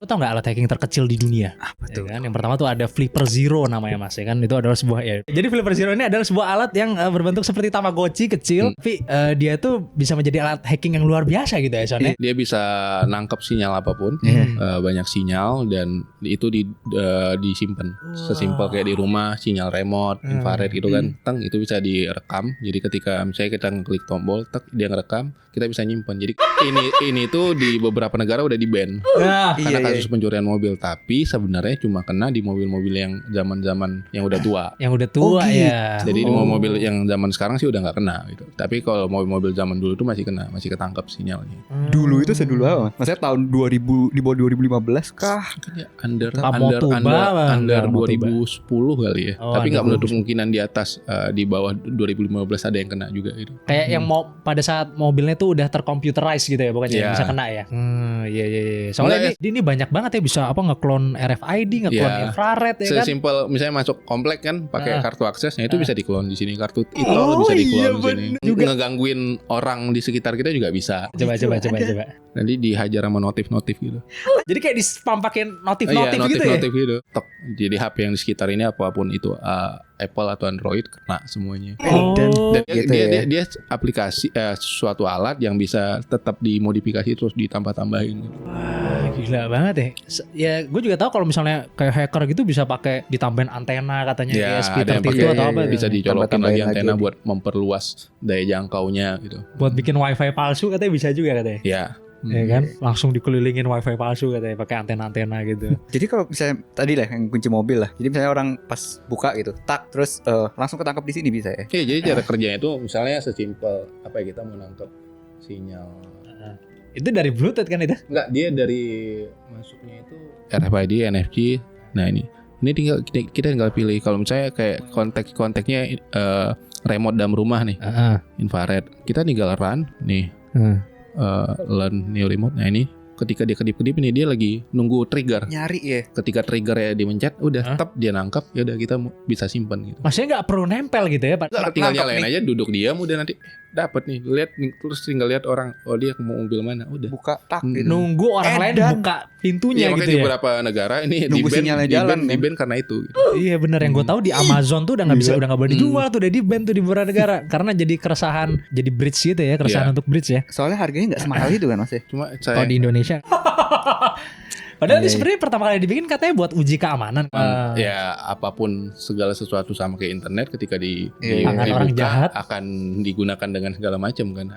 Lo tau gak alat hacking terkecil di dunia? Apa Ya tuh? kan? Yang pertama tuh ada Flipper Zero namanya mas, ya kan? Itu adalah sebuah ya. Jadi Flipper Zero ini adalah sebuah alat yang berbentuk seperti Tamagotchi kecil, tapi dia tuh bisa menjadi alat hacking yang luar biasa gitu ya Son ya? Dia bisa nangkep sinyal apapun, banyak sinyal dan itu disimpan. Sesimpel kayak di rumah sinyal remote, infrared gitu kan, itu bisa direkam. Jadi ketika misalnya kita ngeklik tombol, dia ngerekam, kita bisa nyimpen. Jadi ini tuh di beberapa negara udah di-ban karena kasus pencurian mobil, tapi sebenarnya cuma kena di mobil-mobil yang zaman-zaman yang udah tua. Yang udah tua ya. Jadi di mobil yang zaman sekarang sih udah nggak kena gitu. Tapi kalau mobil-mobil zaman dulu tuh masih kena, masih ketangkep sinyalnya. Dulu itu sedulu apa? Maksudnya tahun 2000 di bawah 2015 kah? Kayaknya under Motoba 2010 kali ya. Oh, tapi nggak under menutup kemungkinan di atas di bawah 2015 ada yang kena juga gitu. Kayak yang mau pada saat mobilnya tuh udah tercomputerize gitu ya, bukannya Iya. bisa kena ya. Iya. Soalnya ini banyak banget ya, bisa apa ngeklon RFID, ngeklon Iya. infrared ya kan. Sesimpel misalnya masuk komplek kan pakai kartu aksesnya itu bisa diklon di sini, kartu itu Oh, bisa iya, diklon di sini. juga. Ngegangguin orang di sekitar kita juga bisa. Coba. Nanti dihajar sama notif-notif gitu. Jadi kayak di spam pakai notif Iya, gitu ya. notif-notif gitu. Tok. Jadi HP yang di sekitar ini apapun itu Apple atau Android kena semuanya. Dan Dan gitu ya. dia aplikasi suatu alat yang bisa tetap dimodifikasi terus ditambah-tambahin gitu. Wah, gila banget ya. Ya gue juga tahu kalau misalnya kayak hacker gitu bisa pakai ditambahin antena katanya Ya, ESP32 ada yang pakai atau apa bisa gitu. dicolokin Tambah-tambahin lagi antena lagi. buat memperluas daya jangkaunya gitu. Buat bikin wifi palsu katanya bisa juga katanya. Ya. Ya kan? Langsung dikelilingin wifi palsu katanya pakai antena-antena gitu. Jadi kalau misalnya tadi lah yang kunci mobil lah. Jadi misalnya orang pas buka gitu, tak terus langsung ketangkap di sini bisa ya. Iya, jadi cara kerjanya itu misalnya sesimpel apa ya, kita mau nangkep sinyal. Itu dari Bluetooth kan itu? Enggak, dia dari masuknya itu RFID, NFC. Nah ini tinggal kita tinggal pilih. Kalau misalnya kayak kontaknya remote dalam rumah nih, infrared. Kita tinggal run nih, learn new remote. Nah ini ketika dia kedip-kedip ini dia lagi nunggu trigger. Nyari ya. Ketika triggernya dimencet, udah tetap dia nangkap, ya udah kita bisa simpan gitu. Maksudnya nggak perlu nempel gitu ya? Nggak, tinggal nyalain aja, duduk diam udah nanti dapat nih. Lihat terus tinggal lihat orang, oh dia mau mobil mana, udah. Buka tak gitu. Nunggu orang lain Edan. buka pintunya Iya, makanya gitu di ya? beberapa negara ini Nunggu sinyalnya jalan, men. di-ban karena itu gitu. Iya benar, yang gue tahu di Amazon tuh udah nggak bisa, udah nggak boleh dijual tuh, udah di-ban tuh di beberapa negara karena jadi keresahan, jadi bridge gitu ya, keresahan Iya. untuk bridge ya. Soalnya harganya nggak semahal itu kan Mas ya. Cuma Kalau saya di Indonesia. Padahal ini sebenarnya pertama kali dibikin katanya buat uji keamanan. ya apapun segala sesuatu sama kayak internet ketika Tangan orang dibuka jahat. akan digunakan dengan segala macam kan.